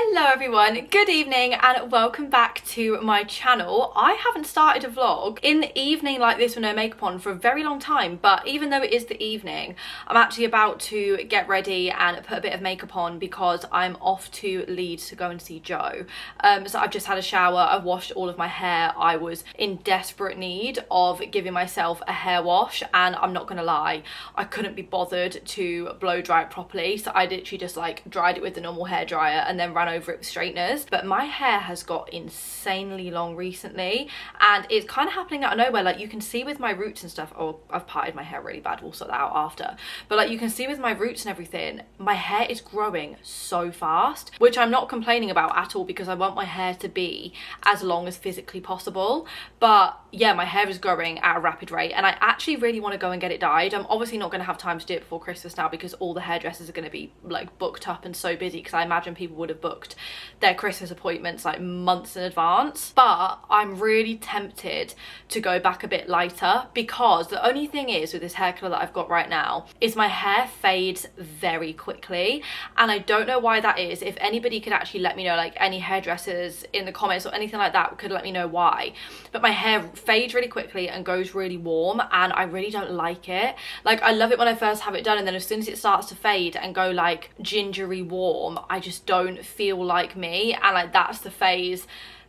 Hello everyone, good evening and welcome back to my channel. I haven't started a vlog in the evening like this with no makeup on for a very long time, but even though it is the evening, I'm actually about to get ready and put a bit of makeup on because I'm off to Leeds to go and see Joe. So I've just had a shower, I've washed all of my hair. I was in desperate need of giving myself a hair wash and I'm not gonna lie, I couldn't be bothered to blow dry it properly, so I literally just like dried it with the normal hair dryer and then ran over it with straighteners. But my hair has got insanely long recently and it's kind of happening out of nowhere. Like you can see with my roots and stuff, oh I've parted my hair really bad, we'll sort that out after, but like you can see with my roots and everything, my hair is growing so fast, which I'm not complaining about at all because I want my hair to be as long as physically possible. But yeah, my hair is growing at a rapid rate and I actually really want to go and get it dyed. I'm obviously not going to have time to do it before Christmas now because all the hairdressers are going to be like booked up and so busy, because I imagine people would have booked their Christmas appointments like months in advance. But I'm really tempted to go back a bit lighter because the only thing is with this hair colour that I've got right now is my hair fades very quickly, and I don't know why that is. If anybody could actually let me know, like any hairdressers in the comments or anything like that could let me know why, but my hair fades really quickly and goes really warm and I really don't like it. Like I love it when I first have it done, and then as soon as it starts to fade and go like gingery warm, I just don't feel like me. And like that's the phase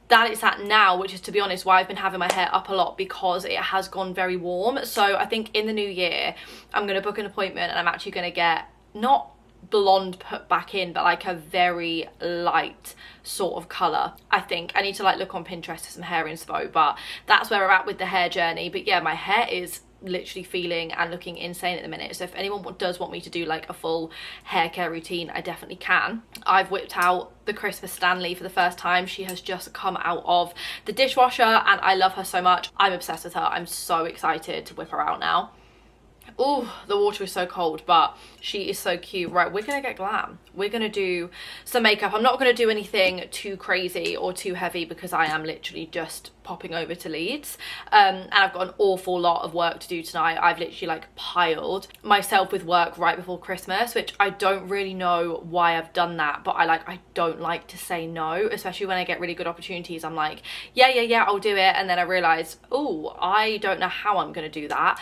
that it's at now, which is, to be honest, why I've been having my hair up a lot, because it has gone very warm. So I think in the new year I'm going to book an appointment and I'm actually going to get not blonde put back in, but like a very light sort of colour. I think I need to like look on Pinterest for some hair inspo, but that's where we're at with the hair journey. But yeah, my hair is literally feeling and looking insane at the minute, so if anyone does want me to do like a full hair care routine, I definitely can. I've whipped out the Christmas Stanley for the first time. She has just come out of the dishwasher and I love her so much. I'm obsessed with her. I'm so excited to whip her out now. Oh, the water is so cold, but she is so cute. Right, we're gonna get glam. We're gonna do some makeup. I'm not gonna do anything too crazy or too heavy because I am literally just popping over to Leeds, and I've got an awful lot of work to do tonight. I've literally like piled myself with work right before Christmas, which I don't really know why I've done that, but I don't like to say no, especially when I get really good opportunities. I'm like, yeah, I'll do it, and then I realize, oh, I don't know how I'm gonna do that.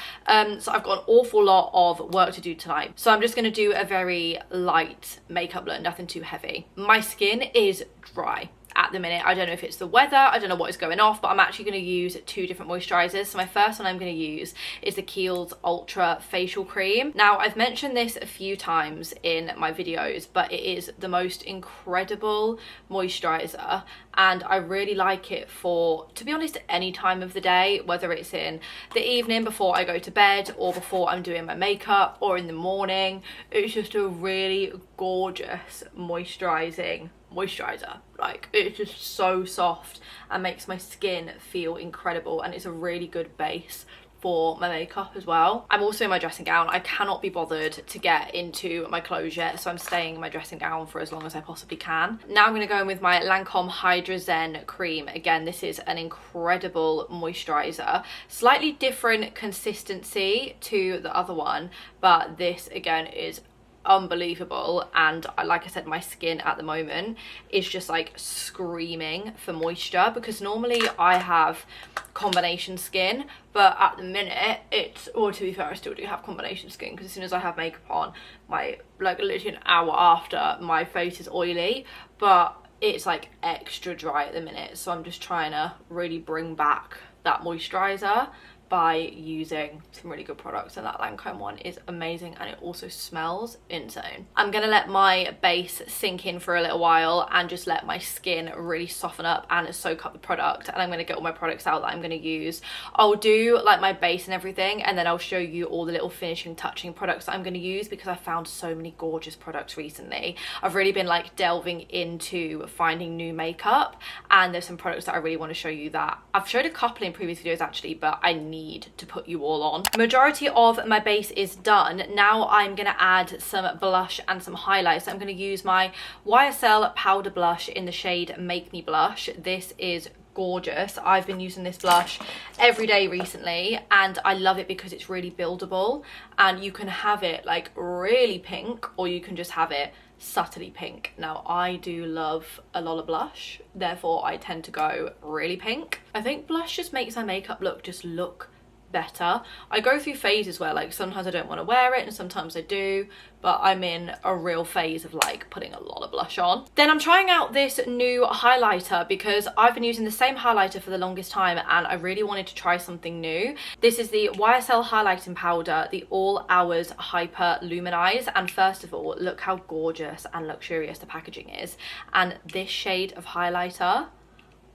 So I've got an awful lot of work to do tonight, so I'm just going to do a very light makeup look, nothing too heavy. My skin is dry at the minute. I don't know if it's the weather, I don't know what is going off, but I'm actually going to use two different moisturizers. So my first one I'm going to use is the Kiehl's Ultra Facial Cream. Now I've mentioned this a few times in my videos, but it is the most incredible moisturizer and I really like it for, to be honest, any time of the day, whether it's in the evening before I go to bed or before I'm doing my makeup or in the morning. It's just a really gorgeous moisturizing moisturizer. Like it's just so soft and makes my skin feel incredible, and it's a really good base for my makeup as well. I'm also in my dressing gown. I cannot be bothered to get into my clothes yet, so I'm staying in my dressing gown for as long as I possibly can. Now I'm going to go in with my Lancome Hydra Zen cream. Again, this is an incredible moisturizer, slightly different consistency to the other one, but this again is unbelievable. And like I said, my skin at the moment is just like screaming for moisture, because normally I have combination skin, but at the minute it's, or to be fair, I still do have combination skin, because as soon as I have makeup on, my like literally an hour after, my face is oily, but it's like extra dry at the minute. So I'm just trying to really bring back that moisturizer by using some really good products, and that Lancome one is amazing and it also smells insane. I'm gonna let my base sink in for a little while and just let my skin really soften up and soak up the product, and I'm gonna get all my products out that I'm gonna use. I'll do like my base and everything, and then I'll show you all the little finishing touching products that I'm gonna use, because I found so many gorgeous products recently. I've really been like delving into finding new makeup, and there's some products that I really want to show you that I've showed a couple in previous videos actually, but I need to put you all on. Majority of my base is done. Now I'm going to add some blush and some highlights. I'm going to use my YSL powder blush in the shade Make Me Blush. This is gorgeous. I've been using this blush every day recently and I love it because it's really buildable, and you can have it like really pink or you can just have it subtly pink. Now I do love a lot of blush, therefore I tend to go really pink. I think blush just makes my makeup look better. I go through phases where like sometimes I don't want to wear it and sometimes I do, but I'm in a real phase of like putting a lot of blush on. Then I'm trying out this new highlighter because I've been using the same highlighter for the longest time and I really wanted to try something new. This is the YSL highlighting powder, the All Hours Hyper Luminize, and first of all, look how gorgeous and luxurious the packaging is. And this shade of highlighter,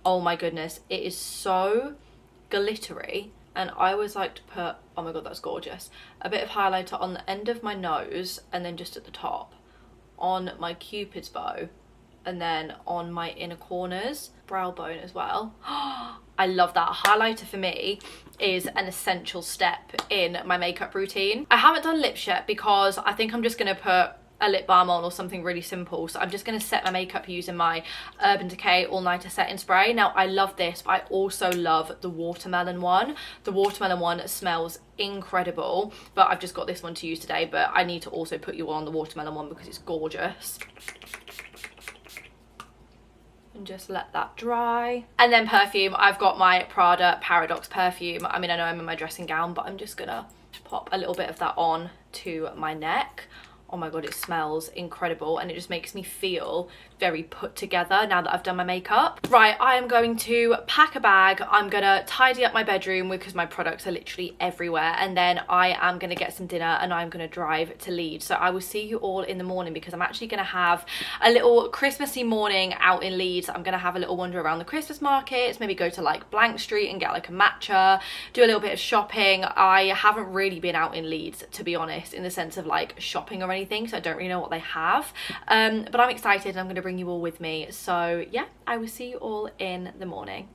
oh my goodness, it is so glittery. And I always like to put, oh my god, that's gorgeous, a bit of highlighter on the end of my nose and then just at the top, on my cupid's bow, and then on my inner corners, brow bone as well. I love that. Highlighter for me is an essential step in my makeup routine. I haven't done lips yet because I think I'm just going to put a lip balm on or something really simple. So I'm just going to set my makeup using my Urban Decay All Nighter Setting Spray. Now I love this, but I also love the watermelon one. The watermelon one smells incredible, but I've just got this one to use today, but I need to also put you on the watermelon one because it's gorgeous. And just let that dry. And then perfume, I've got my Prada Paradox perfume. I mean, I know I'm in my dressing gown, but I'm just gonna pop a little bit of that on to my neck. Oh my god, it smells incredible and it just makes me feel very put together now that I've done my makeup. Right, I am going to pack a bag. I'm gonna tidy up my bedroom because my products are literally everywhere, and then I am gonna get some dinner and I'm gonna drive to Leeds. So I will see you all in the morning because I'm actually gonna have a little Christmassy morning out in Leeds. I'm gonna have a little wander around the Christmas markets, maybe go to like Blank Street and get like a matcha, do a little bit of shopping. I haven't really been out in Leeds, to be honest, in the sense of like shopping or anything, so I don't really know what they have, but I'm excited and I'm gonna bring you all with me. So yeah, I will see you all in the morning.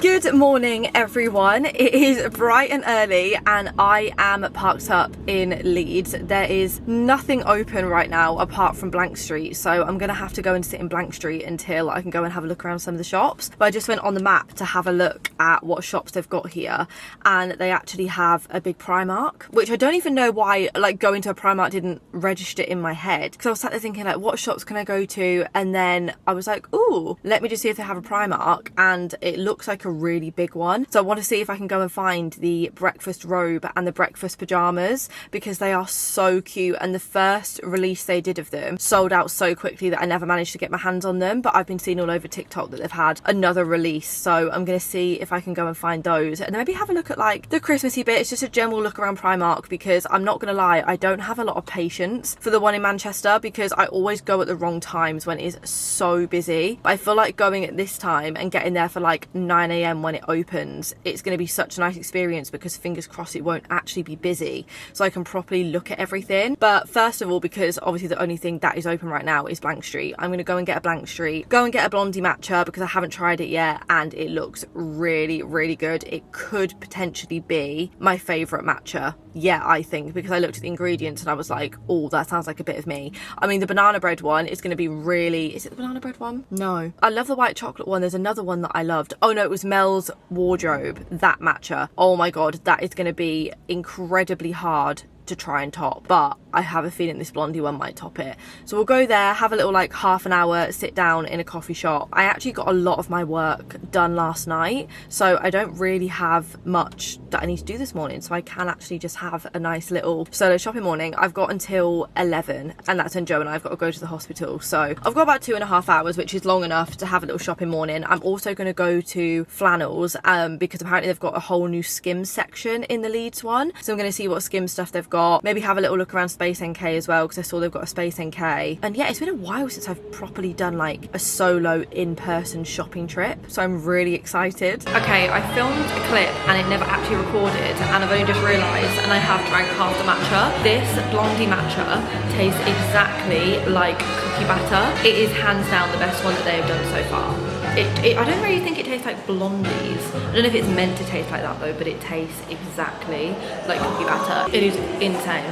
Good morning everyone. It is bright and early and I am parked up in Leeds. There is nothing open right now apart from Blank Street, so I'm gonna have to go and sit in Blank Street until I can go and have a look around some of the shops. But I just went on the map to have a look at what shops they've got here, and they actually have a big Primark, which I don't even know why like going to a Primark didn't register in my head, because I was sat there thinking like, what shops can I go to? And then I was like, ooh, let me just see if they have a Primark, and it looks like a really big one. So I want to see if I can go and find the breakfast robe and the breakfast pajamas because they are so cute, and the first release they did of them sold out so quickly that I never managed to get my hands on them. But I've been seeing all over TikTok that they've had another release, so I'm going to see if I can go and find those and maybe have a look at like the Christmassy bits, just a general look around Primark, because I'm not going to lie, I don't have a lot of patience for the one in Manchester because I always go at the wrong times when it is so busy. But I feel like going at this time and getting there for like 9 AM when it opens, it's going to be such a nice experience because fingers crossed it won't actually be busy so I can properly look at everything. But first of all, because obviously the only thing that is open right now is Blank Street, I'm going to go and get a Blank Street, go and get a blondie matcha because I haven't tried it yet and it looks really good. It could potentially be my favourite matcha, yeah, I think, because I looked at the ingredients and I was like, oh, that sounds like a bit of me. I mean, the banana bread one is going to be really, is it the banana bread one? No, I love the white chocolate one. There's another one that I loved. Oh no, it was Mel's Wardrobe, that matcha. Oh my god, that is going to be incredibly hard to try and top, but I have a feeling this blondie one might top it. So we'll go there, have a little like half an hour sit down in a coffee shop. I actually got a lot of my work done last night, so I don't really have much that I need to do this morning, so I can actually just have a nice little solo shopping morning. I've got until 11 and that's when Joe and I have got to go to the hospital, so I've got about 2.5 hours, which is long enough to have a little shopping morning. I'm also going to go to Flannels because apparently they've got a whole new Skims section in the Leeds one, so I'm going to see what Skims stuff they've got. Maybe have a little look around Space NK as well because I saw they've got a Space NK. And yeah, it's been a while since I've properly done like a solo in-person shopping trip, so I'm really excited. Okay, I filmed a clip and it never actually recorded and I've only just realised, and I have drank half the matcha. This blondie matcha tastes exactly like cookie batter. It is hands down the best one that they have done so far. I don't really think it tastes like blondies. I don't know if it's meant to taste like that though, but it tastes exactly like cookie batter. It is insane.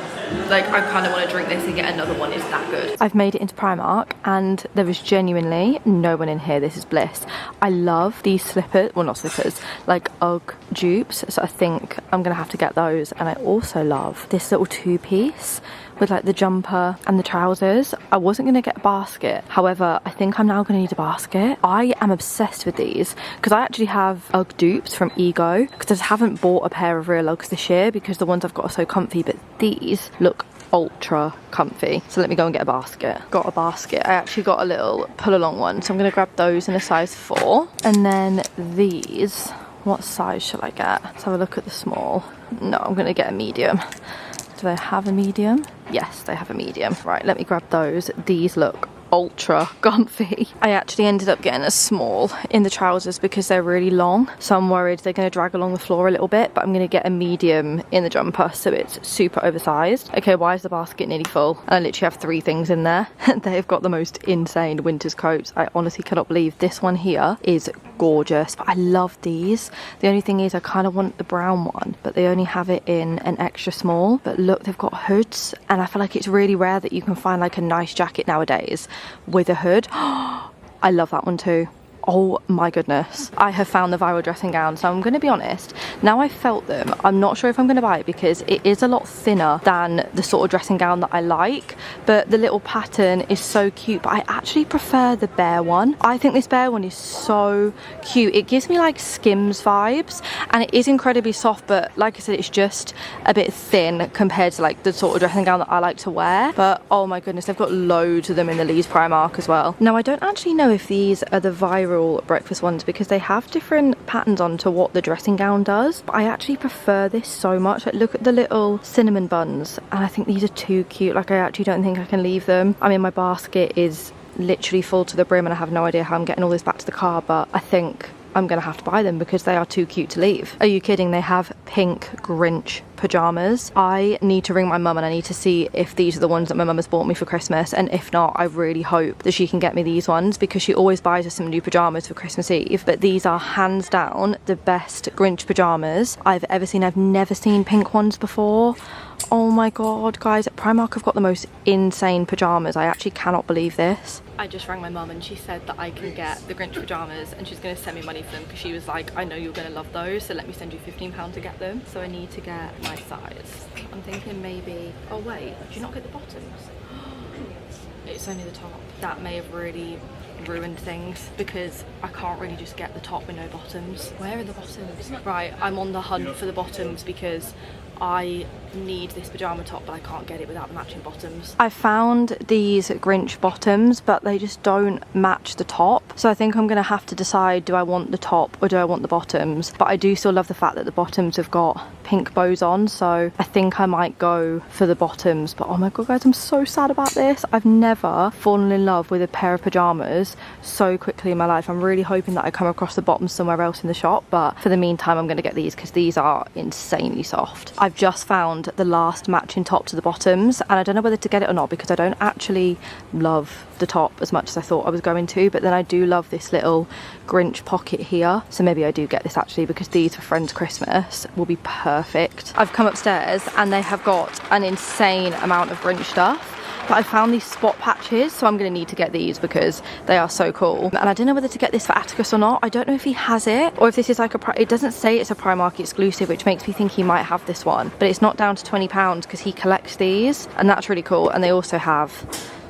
Like, I kind of want to drink this and get another one. It's that good. I've made it into Primark and there is genuinely no one in here. This is bliss. I love these slippers, well not slippers, like UGG dupes, so I think I'm gonna have to get those. And I also love this little two-piece with like the jumper and the trousers. I wasn't going to get a basket. However, I think I'm now going to need a basket. I am obsessed with these because I actually have Ugg dupes from Ego because I just haven't bought a pair of real Uggs this year because the ones I've got are so comfy, but these look ultra comfy. So let me go and get a basket. Got a basket. I actually got a little pull along one, so I'm going to grab those in a size 4. And then these, what size shall I get? Let's have a look at the small. No, I'm going to get a medium. Do they have a medium? Yes, they have a medium. Right, let me grab those. These look ultra comfy. I actually ended up getting a small in the trousers because they're really long, so I'm worried they're going to drag along the floor a little bit, but I'm going to get a medium in the jumper so it's super oversized. Okay, why is the basket nearly full? And I literally have 3 things in there. They've got the most insane winter's coats. I honestly cannot believe this one here is gorgeous, but I love these. The only thing is I kind of want the brown one, but they only have it in an extra small. But look, they've got hoods, and I feel like it's really rare that you can find like a nice jacket nowadays with a hood. I love that one too. Oh my goodness, I have found the viral dressing gown. So I'm going to be honest, now I've felt them, I'm not sure if I'm going to buy it because it is a lot thinner than the sort of dressing gown that I like, but the little pattern is so cute. But I actually prefer the bear one. I think this bear one is so cute. It gives me like Skims vibes, and it is incredibly soft, but like I said, it's just a bit thin compared to like the sort of dressing gown that I like to wear. But oh my goodness, they've got loads of them in the Leeds Primark as well. Now I don't actually know if these are the viral breakfast ones because they have different patterns on to what the dressing gown does, but I actually prefer this so much. Like, look at the little cinnamon buns, and I think these are too cute. Like, I actually don't think I can leave them. I mean, my basket is literally full to the brim and I have no idea how I'm getting all this back to the car, but I think I'm gonna have to buy them because they are too cute to leave. Are you kidding? They have pink Grinch pajamas. I need to ring my mum and I need to see if these are the ones that my mum has bought me for Christmas, and if not, I really hope that she can get me these ones because she always buys us some new pajamas for Christmas Eve. But these are hands down the best Grinch pajamas I've ever seen. I've never seen pink ones before. Oh my god, guys, Primark have got the most insane pajamas. I actually cannot believe this. I just rang my mum and she said that I can get the Grinch pajamas and she's going to send me money for them because she was like, I know you're going to love those, so let me send you £15 to get them. So I need to get my size. I'm thinking maybe, oh wait, do you not get the bottoms? It's only the top. That may have really ruined things because I can't really just get the top with no bottoms. Where are the bottoms? Right, I'm on the hunt for the bottoms because I need this pajama top, but I can't get it without the matching bottoms. I found these Grinch bottoms, but they just don't match the top. So I think I'm gonna have to decide, do I want the top or do I want the bottoms? But I do still love the fact that the bottoms have got pink bows on, so I think I might go for the bottoms. But oh my god, guys, I'm so sad about this. I've never fallen in love with a pair of pajamas so quickly in my life. I'm really hoping that I come across the bottoms somewhere else in the shop, but for the meantime, I'm gonna get these because these are insanely soft. I've just found the last matching top to the bottoms, and I don't know whether to get it or not because I don't actually love the top as much as I thought I was going to, but then I do love this little Grinch pocket here, so maybe I do get this actually because these for friends Christmas will be perfect. I've come upstairs and they have got an insane amount of Grinch stuff, but I found these spot patches, so I'm going to need to get these because they are so cool. And I don't know whether to get this for Atticus or not. I don't know if he has it or if this is like it doesn't say it's a Primark exclusive, which makes me think he might have this one, but it's not down to £20 because he collects these, and that's really cool. And they also have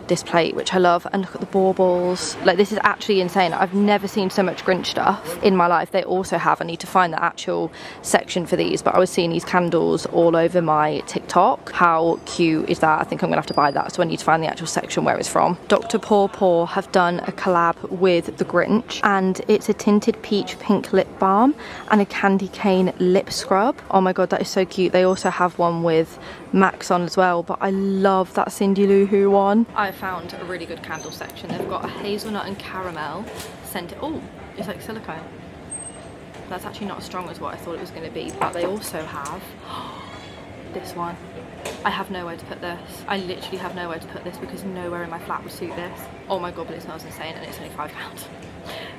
this plate, which I love, and look at the baubles. Like, this is actually insane. I've never seen so much Grinch stuff in my life. They also have, I need to find the actual section for these, but I was seeing these candles all over my TikTok. How cute is that? I think I'm gonna have to buy that, so I need to find the actual section where it's from. Dr. Paw Paw have done a collab with the Grinch, and it's a tinted peach pink lip balm and a candy cane lip scrub. Oh my god, that is so cute. They also have one with Max on as well, but I love that Cindy Lou Who one. I found a really good candle section. They've got a hazelnut and caramel scented. Oh, it's like silicone. That's actually not as strong as what I thought it was going to be, but they also have this one. I have nowhere to put this. I literally have nowhere to put this because nowhere in my flat would suit this. Oh my god, but it smells insane, and it's only £5.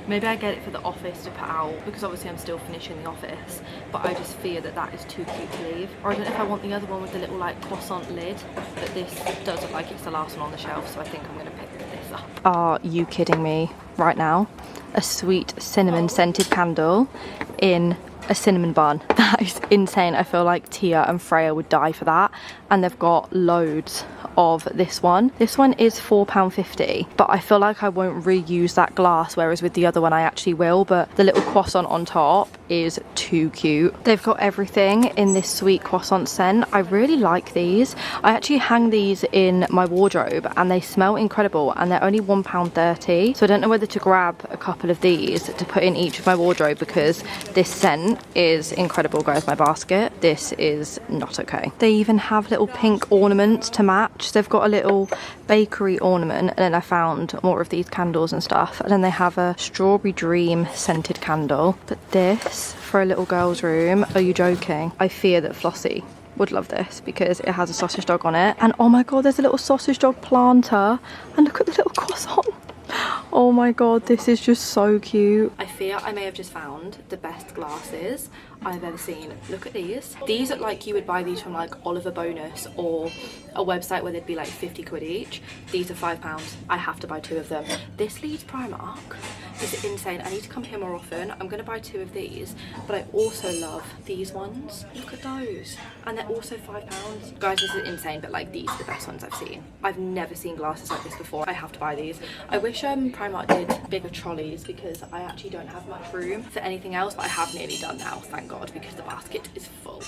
Maybe I get it for the office to put out because obviously I'm still finishing the office, but I just fear that that is too cute to leave. Or I don't know if I want the other one with the little like croissant lid, but this does look like it's the last one on the shelf, so I think I'm going to pick this up. Are you kidding me right now? A sweet cinnamon scented candle in a cinnamon bun. That is insane. I feel like Tia and Freya would die for that. And they've got loads of this one. This one is £4.50, but I feel like I won't reuse that glass, whereas with the other one I actually will. But the little croissant on top is too cute. They've got everything in this sweet croissant scent. I really like these. I actually hang these in my wardrobe and they smell incredible, and they're only £1.30. So I don't know whether to grab a couple of these to put in each of my wardrobe, because this scent is incredible. Guys, my basket, this is not okay. They even have little pink ornaments to match. They've got a little bakery ornament, and then I found more of these candles and stuff, and then they have a strawberry dream scented candle. But this for a little girl's room, are you joking? I fear that Flossie would love this because it has a sausage dog on it. And oh my god, there's a little sausage dog planter, and look at the little croissant. Oh my god, this is just so cute. I fear I may have just found the best glasses I've ever seen. Look at these. These look like you would buy these from like Oliver Bonus or a website where they'd be like 50 quid each. These are £5. I have to buy 2 of them. This Leeds Primark is insane. I need to come here more often. I'm gonna buy 2 of these, but I also love these ones. Look at those. And they're also £5. Guys, this is insane, but like these are the best ones I've seen. I've never seen glasses like this before. I have to buy these. I wish Primark did bigger trolleys, because I actually don't have much room for anything else, but I have nearly done now, thank god, because the basket is full.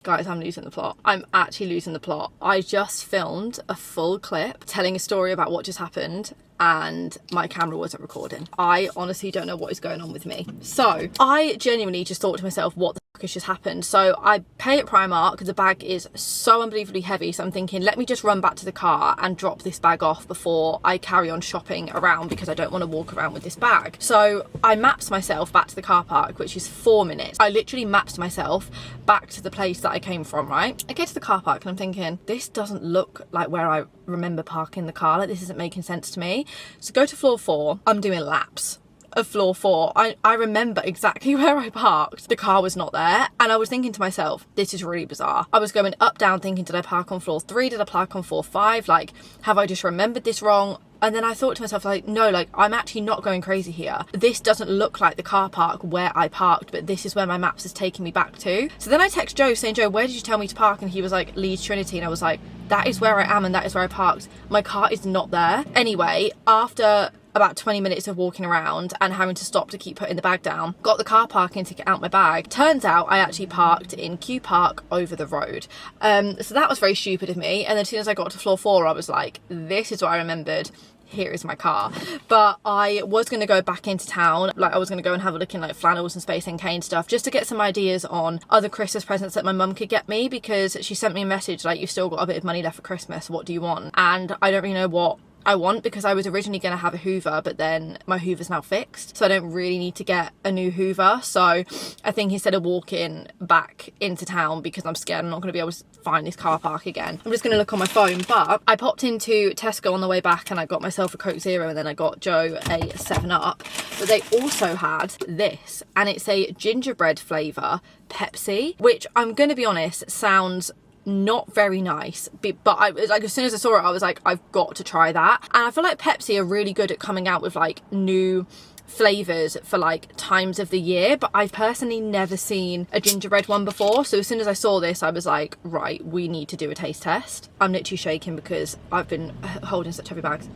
Guys, I'm losing the plot. I'm actually losing the plot. I just filmed a full clip telling a story about what just happened, and my camera wasn't recording. I honestly don't know what is going on with me. So I genuinely just thought to myself, what the fuck has just happened? So I pay at Primark. The bag is so unbelievably heavy, so I'm thinking, let me just run back to the car and drop this bag off before I carry on shopping around, because I don't want to walk around with this bag. So I mapped myself back to the car park, which is 4 minutes. I literally mapped myself back to the place that I came from, right? I get to the car park and I'm thinking, this doesn't look like where I remember parking the car. Like, this isn't making sense to me. So go to floor 4. I'm doing laps of floor 4. I remember exactly where I parked. The car was not there, and I was thinking to myself, this is really bizarre. I was going up down thinking, did I park on floor 3? Did I park on floor 5? Like, have I just remembered this wrong? And then I thought to myself, like, no, like, I'm actually not going crazy here. This doesn't look like the car park where I parked, but this is where my maps is taking me back to. So then I text Joe saying, Joe, where did you tell me to park? And he was like, Leeds Trinity. And I was like, that is where I am, and that is where I parked. My car is not there. Anyway, after about 20 minutes of walking around and having to stop to keep putting the bag down, got the car parking ticket out my bag. Turns out I actually parked in Q Park over the road. So that was very stupid of me. And then as soon as I got to floor 4, I was like, this is what I remembered. Here is my car. But I was going to go back into town. Like, I was going to go and have a look in like flannels and Space NK and stuff, just to get some ideas on other Christmas presents that my mum could get me, because she sent me a message like, you've still got a bit of money left for Christmas, what do you want? And I don't really know what I want, because I was originally going to have a Hoover, but then my Hoover's now fixed, so I don't really need to get a new Hoover. So I think instead of walking back into town, because I'm scared I'm not going to be able to find this car park again, I'm just going to look on my phone. But I popped into Tesco on the way back and I got myself a Coke Zero, and then I got Joe a 7-Up. But they also had this, and it's a gingerbread flavour Pepsi, which I'm going to be honest, sounds not very nice, but I was like, as soon as I saw it, I was like, I've got to try that. And I feel like Pepsi are really good at coming out with like new flavors for like times of the year, but I've personally never seen a gingerbread one before. So as soon as I saw this, I was like, right, we need to do a taste test. I'm literally shaking because I've been holding such heavy bags.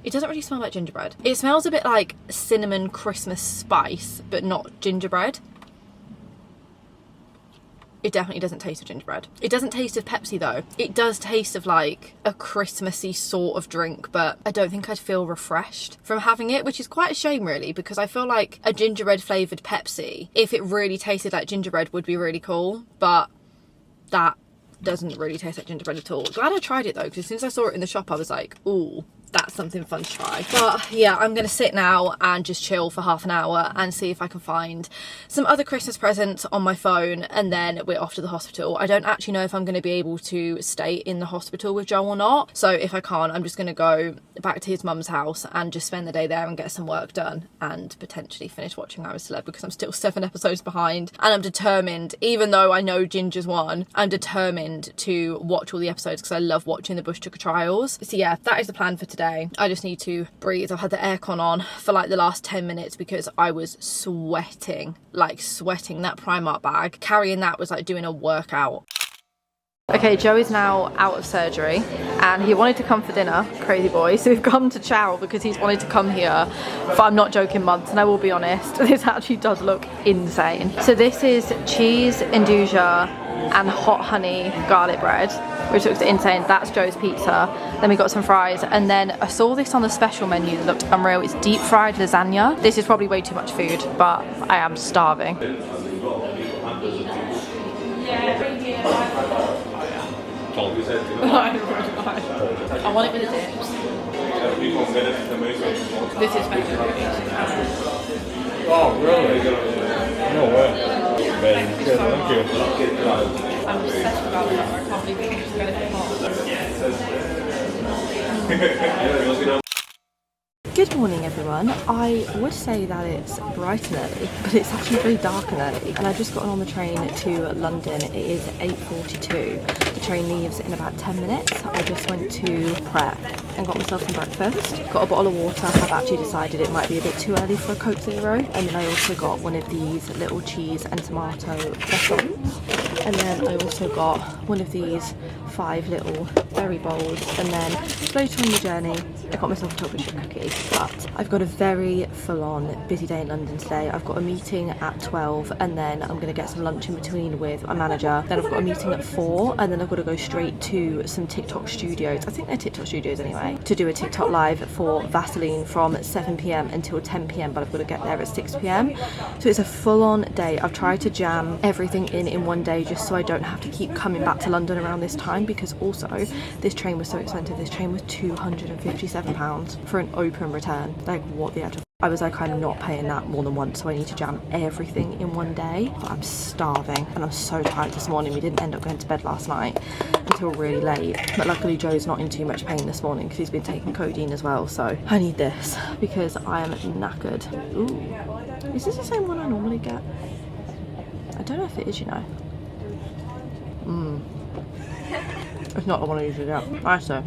It doesn't really smell like gingerbread. It smells a bit like cinnamon Christmas spice, but not gingerbread. It definitely doesn't taste of gingerbread. It doesn't taste of Pepsi though. It does taste of like a Christmassy sort of drink, but I don't think I'd feel refreshed from having it, which is quite a shame really, because I feel like a gingerbread flavoured Pepsi, if it really tasted like gingerbread, would be really cool, but that doesn't really taste like gingerbread at all. Glad I tried it though, because as soon as I saw it in the shop, I was like, ooh, that's something fun to try. But yeah, I'm gonna sit now and just chill for half an hour and see if I can find some other Christmas presents on my phone, and then we're off to the hospital. I don't actually know if I'm gonna be able to stay in the hospital with Joe or not, so if I can't, I'm just gonna go back to his mum's house and just spend the day there and get some work done, and potentially finish watching I'm a Celeb, because I'm still 7 episodes behind, and I'm determined, even though I know Ginger's won, I'm determined to watch all the episodes because I love watching the Bush Tucker trials. So yeah, that is the plan for today. today. I just need to breathe. I've had the aircon on for like the last 10 minutes because I was sweating, like sweating. That Primark bag, carrying that was like doing a workout. Okay, Joe is now out of surgery and he wanted to come for dinner, crazy boy. So we've come to Chow because he's wanted to come here for, I'm not joking, months. And I will be honest, this actually does look insane. So this is cheese, induja and hot honey garlic bread, which looks insane. That's Joe's pizza. Then we got some fries. And then I saw this on the special menu that looked unreal. It's deep fried lasagna. This is probably way too much food, but I am starving. I want it with the dips. This is my favorite. Oh, really? No way. Very good, thank you. I'm obsessed about that. I can't believe it's going to be hot. Good morning everyone. I would say that it's bright and early, but it's actually very dark and early. And I've just gotten on the train to London. It is 8:42. The train leaves in about 10 minutes. I just went to prep and got myself some breakfast. Got a bottle of water. I've actually decided it might be a bit too early for a Coke Zero. And then I also got one of these little cheese and tomato croissants. And then I also got one of these 5 little berry bowls. And then later on the journey, I got myself a chocolate chip cookie. But I've got a very full-on busy day in London today. I've got a meeting at 12 and then I'm going to get some lunch in between with my manager. Then I've got a meeting at 4 and then I've got to go straight to some TikTok studios. I think they're TikTok studios anyway. To do a TikTok live for Vaseline from 7 p.m. until 10 p.m. but I've got to get there at 6 p.m. So it's a full-on day. I've tried to jam everything in one day just so I don't have to keep coming back to London around this time, because also this train was so expensive. This train was £257 for an open return. Like, what the actual... I was like, I'm not paying that more than once, so I need to jam everything in one day. But I'm starving and I'm so tired this morning. We didn't end up going to bed last night until really late. But luckily Joe's not in too much pain this morning because he's been taking codeine as well. So I need this because I am knackered. Ooh, is this the same one I normally get? I don't know if it is, you know. It's not the one I usually get. I say.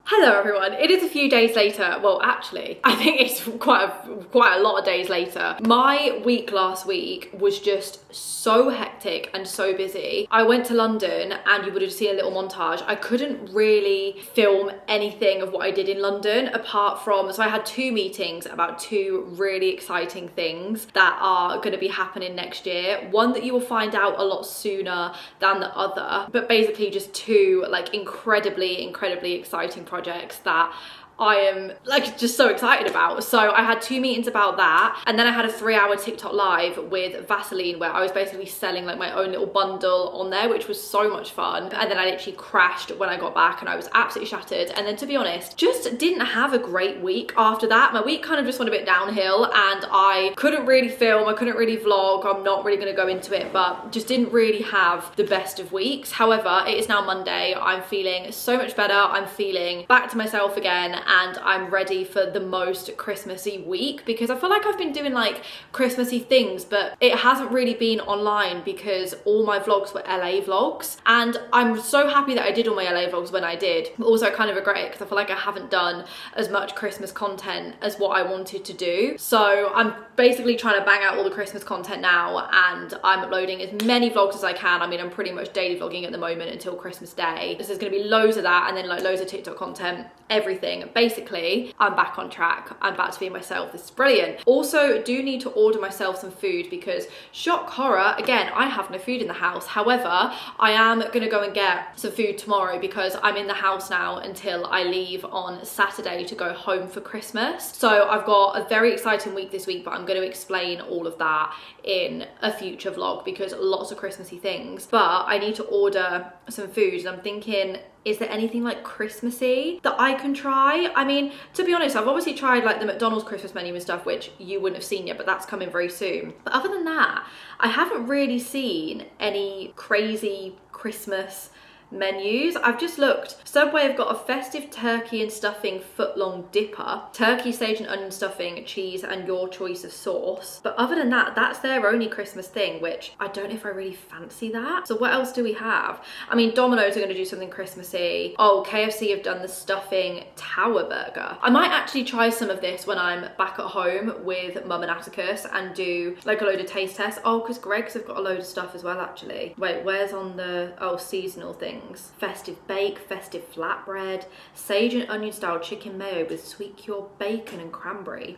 Hello everyone, it is a few days later. Well, actually, I think it's quite a lot of days later. My week last week was just so hectic and so busy. I went to London and you would have seen a little montage. I couldn't really film anything of what I did in London apart from, so I had 2 meetings about 2 really exciting things that are going to be happening next year. One that you will find out a lot sooner than the other, but basically just 2 like incredibly exciting projects that I am like just so excited about. So I had 2 meetings about that, and then I had a 3-hour TikTok live with Vaseline where I was basically selling like my own little bundle on there, which was so much fun. And then I literally crashed when I got back and I was absolutely shattered. And then, to be honest, just didn't have a great week after that. My week kind of just went a bit downhill and I couldn't really film, I couldn't really vlog. I'm not really going to go into it, but just didn't really have the best of weeks. However, it is now Monday. I'm feeling so much better. I'm feeling back to myself again, and I'm ready for the most Christmassy week because I feel like I've been doing like Christmassy things, but it hasn't really been online because all my vlogs were LA vlogs, and I'm so happy that I did all my LA vlogs when I did, but also I kind of regret it because I feel like I haven't done as much Christmas content as what I wanted to do. So I'm basically trying to bang out all the Christmas content now, and I'm uploading as many vlogs as I can. I mean, I'm pretty much daily vlogging at the moment until Christmas Day. So there's going to be loads of that, and then like loads of TikTok content, everything. Basically, I'm back on track. I'm back to being myself. This is brilliant. Also, do need to order myself some food because, shock horror, again, I have no food in the house. However, I am going to go and get some food tomorrow because I'm in the house now until I leave on Saturday to go home for Christmas. So I've got a very exciting week this week, but I'm going to explain all of that in a future vlog because lots of Christmassy things. But I need to order some food, and I'm thinking, is there anything like Christmassy that I can try? I mean, to be honest, I've obviously tried like the McDonald's Christmas menu and stuff, which you wouldn't have seen yet, but that's coming very soon. But other than that, I haven't really seen any crazy Christmas menus. I've just looked. Subway have got a festive turkey and stuffing footlong dipper, turkey, sage and onion stuffing, cheese and your choice of sauce. But other than that, that's their only Christmas thing, which I don't know if I really fancy that. So what else do we have? I mean, Domino's are going to do something Christmassy. Oh, KFC have done the stuffing tower burger. I might actually try some of this when I'm back at home with Mum and Atticus and do like a load of taste tests. Oh, because Greg's have got a load of stuff as well, actually. Wait, where's on the, oh, seasonal things? Festive bake, festive flatbread, sage and onion style chicken mayo with sweet cured bacon and cranberry.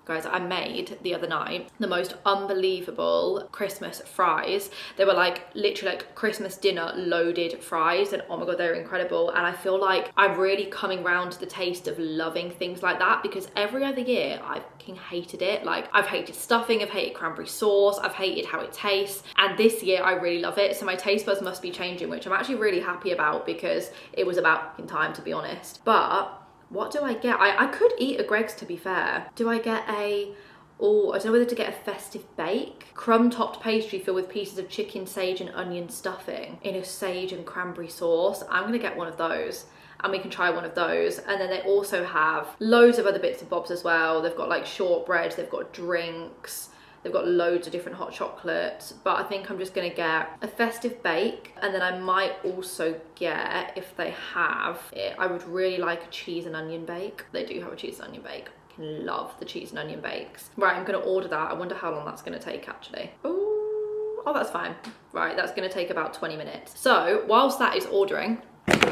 Guys, I made the other night the most unbelievable Christmas fries. They were like literally like Christmas dinner loaded fries, and oh my god, they're incredible. And I feel like I'm really coming round to the taste of loving things like that, because every other year I fucking hated it. Like, I've hated stuffing, I've hated cranberry sauce, I've hated how it tastes, and this year I really love it. So my taste buds must be changing, which I'm actually really happy about, because it was about in time, to be honest. But what do I get? I could eat a Greg's, to be fair. Do I get a, oh, I don't know whether to get a festive bake. Crumb topped pastry filled with pieces of chicken, sage and onion stuffing in a sage and cranberry sauce. I'm gonna get one of those, and we can try one of those. And then they also have loads of other bits and bobs as well. They've got like shortbread, they've got drinks, they've got loads of different hot chocolates. But I think I'm just gonna get a festive bake, and then I might also get, if they have it, I would really like a cheese and onion bake. They do have a cheese and onion bake. I can love the cheese and onion bakes. Right, I'm gonna order that. I wonder how long that's gonna take, actually. Oh, that's fine. Right, that's gonna take about 20 minutes. So whilst that is ordering,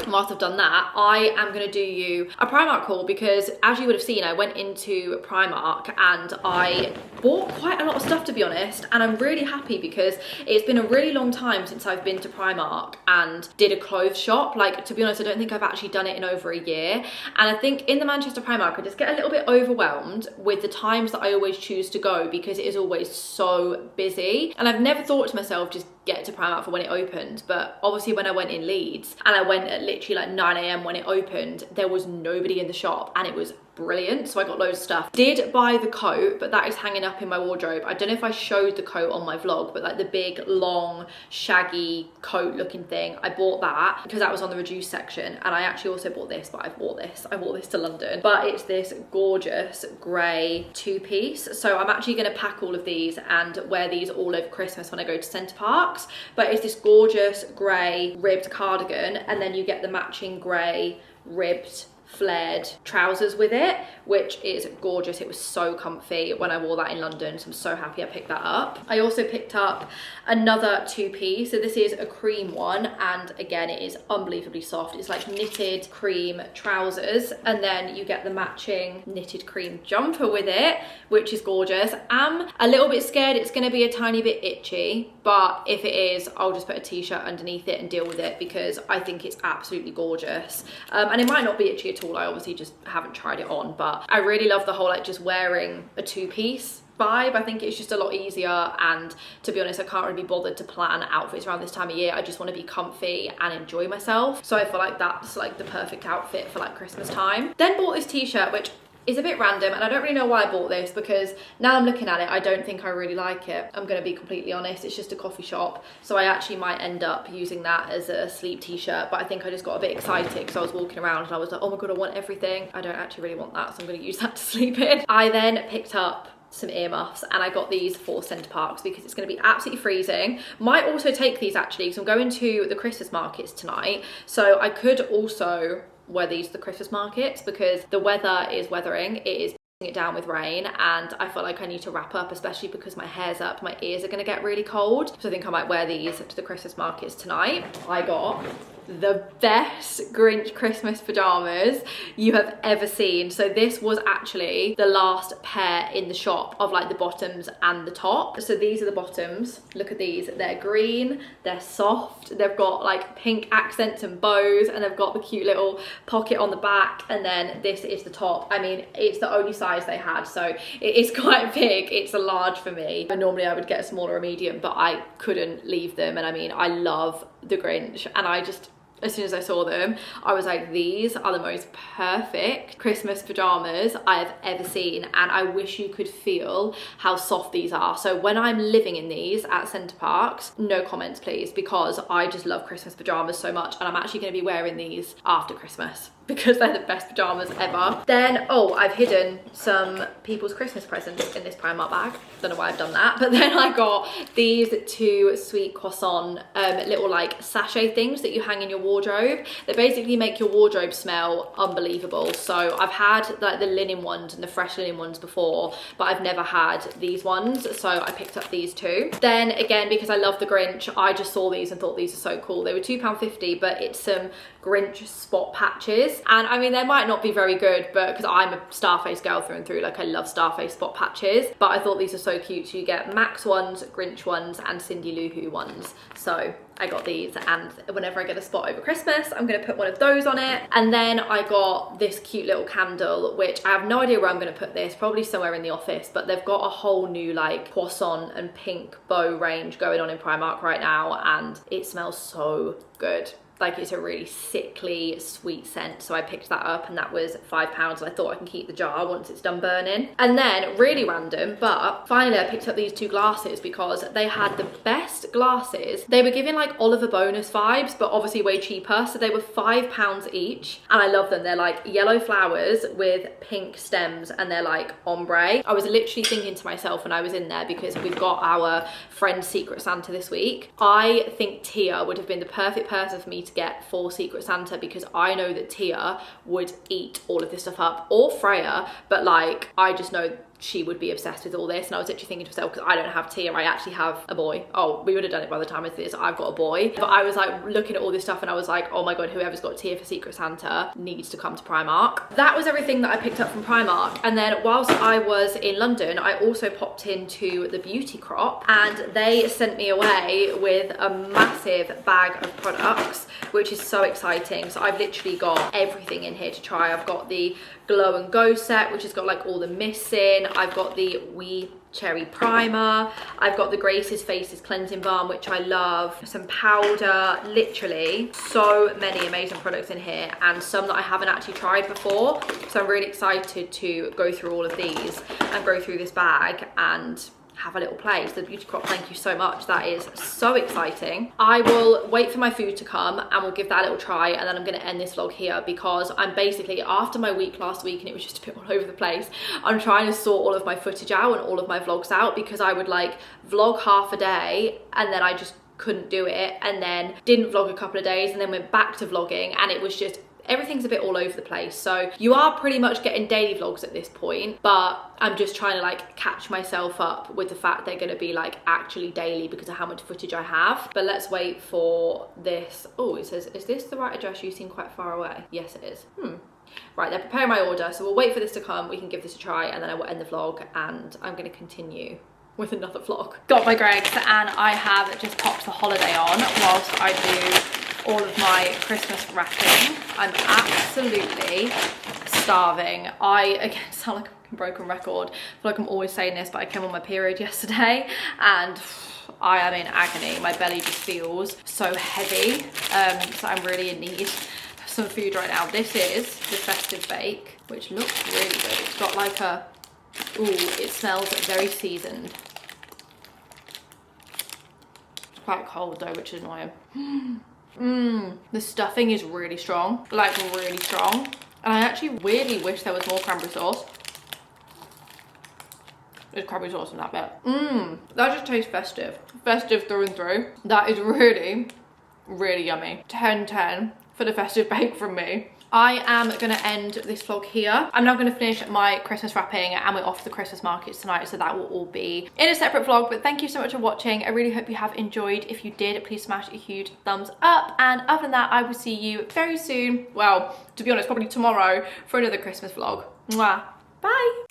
whilst I've done that, I am going to do you a Primark haul, because as you would have seen, I went into Primark and I bought quite a lot of stuff, to be honest, and I'm really happy because it's been a really long time since I've been to Primark and did a clothes shop. Like, to be honest, I don't think I've actually done it in over a year, and I think in the Manchester Primark I just get a little bit overwhelmed with the times that I always choose to go, because it is always so busy. And I've never thought to myself, just get to Primark for when it opened, but obviously when I went in Leeds and I went at literally like 9 AM when it opened, there was nobody in the shop, and it was brilliant. So I got loads of stuff. Did buy the coat, but that is hanging up in my wardrobe. I don't know if I showed the coat on my vlog, but like the big long shaggy coat looking thing, I bought that because that was on the reduced section. And I actually also bought this, but I wore this to London. But it's this gorgeous grey two-piece, so I'm actually going to pack all of these and wear these all over Christmas when I go to Centre Parks. But it's this gorgeous grey ribbed cardigan, and then you get the matching grey ribbed flared trousers with it, which is gorgeous. It was so comfy when I wore that in London, so I'm so happy I picked that up. I also picked up another two-piece. So this is a cream one, and again, it is unbelievably soft. It's like knitted cream trousers, and then you get the matching knitted cream jumper with it, which is gorgeous. I'm a little bit scared it's going to be a tiny bit itchy, but if it is, I'll just put a t-shirt underneath it and deal with it, because I think it's absolutely gorgeous. And it might not be itchy at all. I obviously just haven't tried it on, but I really love the whole like just wearing a two-piece vibe. I think it's just a lot easier, and to be honest, I can't really be bothered to plan outfits around this time of year. I just want to be comfy and enjoy myself, so I feel like that's like the perfect outfit for like Christmas time. Then bought this t-shirt, which is a bit random, and I don't really know why I bought this, because now I'm looking at it, I don't think I really like it. I'm gonna be completely honest. It's just a coffee shop, so I actually might end up using that as a sleep t-shirt, but I think I just got a bit excited because I was walking around and I was like, oh my god, I want everything. I don't actually really want that, so I'm gonna use that to sleep in. I then picked up some earmuffs, and I got these for Centre Parks because it's going to be absolutely freezing. Might also take these actually, because I'm going to the Christmas markets tonight, so I could also wear these to the Christmas markets, because the weather is weathering. It is it down with rain, and I feel like I need to wrap up, especially because my hair's up, my ears are going to get really cold, so I think I might wear these to the Christmas markets tonight. I got the best Grinch Christmas pajamas you have ever seen. So this was actually the last pair in the shop of like the bottoms and the top. So these are the bottoms. Look at these. They're green, they're soft, they've got like pink accents and bows, and they've got the cute little pocket on the back, and then this is the top. I mean, it's the only size they had, so it is quite big. It's a large for me, and normally I would get a small or a medium, but I couldn't leave them. And I mean, I love the Grinch, and I just As soon as I saw them, I was like, these are the most perfect Christmas pajamas I have ever seen, and I wish you could feel how soft these are. So when I'm living in these at Center Parcs, no comments please, because I just love Christmas pajamas so much, and I'm actually going to be wearing these after Christmas because they're the best pajamas ever. Then, oh, I've hidden some people's Christmas presents in this Primark bag. Don't know why I've done that. But then I got these 2 sweet croissant little like sachet things that you hang in your wardrobe. They basically make your wardrobe smell unbelievable. So I've had like the linen ones and the fresh linen ones before, but I've never had these ones. So I picked up these 2. Then again, because I love the Grinch, I just saw these and thought these are so cool. They were £2.50, but it's some Grinch spot patches. And I mean, they might not be very good, but because I'm a Starface girl through and through, like I love Starface spot patches, but I thought these are so cute. So you get Max ones, Grinch ones, and Cindy Lou Who ones. So I got these, and whenever I get a spot over Christmas, I'm gonna put one of those on it. And then I got this cute little candle, which I have no idea where I'm gonna put this, probably somewhere in the office, but they've got a whole new like croissant and pink bow range going on in Primark right now, and it smells so good. Like, it's a really sickly sweet scent, so I picked that up, and that was £5, and I thought I can keep the jar once it's done burning. And then, really random, but finally I picked up these 2 glasses because they had the best glasses. They were giving like Oliver Bonus vibes, but obviously way cheaper, so they were £5 each, and I love them. They're like yellow flowers with pink stems, and they're like ombre. I was literally thinking to myself when I was in there, because we've got our friend's Secret Santa this week, I think Tia would have been the perfect person for me to get for Secret Santa, because I know that Tia would eat all of this stuff up, or Freya, but like I just know she would be obsessed with all this. And I was actually thinking to myself, because I don't have Tia, I actually have a boy. Oh, we would have done it by the time I did this. I've got a boy. But I was like looking at all this stuff, and I was like, oh my god, whoever's got Tia for Secret Santa needs to come to Primark. That was everything that I picked up from Primark. And then whilst I was in London, I also popped into the Beauty Crop, and they sent me away with a massive bag of products, which is so exciting. So I've literally got everything in here to try. I've got the Glow and Go set, which has got like all the mists in. I've got the Wee Cherry Primer. I've got the Grace's Faces Cleansing Balm, which I love. Some powder, literally so many amazing products in here, and some that I haven't actually tried before. So I'm really excited to go through all of these and go through this bag and have a little play. So the Beauty Crop, thank you so much. That is so exciting. I will wait for my food to come and we'll give that a little try, and then I'm going to end this vlog here, because I'm basically, after my week last week and it was just a bit all over the place, I'm trying to sort all of my footage out and all of my vlogs out, because I would like vlog half a day and then I just couldn't do it, and then didn't vlog a couple of days and then went back to vlogging, and it was just, everything's a bit all over the place. So you are pretty much getting daily vlogs at this point, but I'm just trying to like catch myself up with the fact they're going to be like actually daily because of how much footage I have. But let's wait for this. Oh, it says, is this the right address? You seem quite far away. Yes, it is. Right, they're preparing my order, so we'll wait for this to come. We can give this a try, and then I will end the vlog, and I'm going to continue with another vlog. Got my Greggs, and I have just popped the holiday on whilst I do all of my Christmas wrapping. I'm absolutely starving. I, again, sound like a broken record. I feel like I'm always saying this, but I came on my period yesterday, and I am in agony. My belly just feels so heavy, so I'm really in need of some food right now. This is the Festive bake, which looks really good. It's got like a, ooh, it smells very seasoned. It's quite cold though, which is annoying. The stuffing is really strong, like really strong. And I actually weirdly wish there was more cranberry sauce. There's cranberry sauce in that bit. That just tastes festive. Festive through and through. That is really, really yummy. 10/10 for the Festive bake from me. I am going to end this vlog here. I'm now going to finish my Christmas wrapping, and we're off to the Christmas markets tonight, so that will all be in a separate vlog. But thank you so much for watching. I really hope you have enjoyed. If you did, please smash a huge thumbs up, and other than that, I will see you very soon. Well, to be honest, probably tomorrow for another Christmas vlog. Mwah. Bye.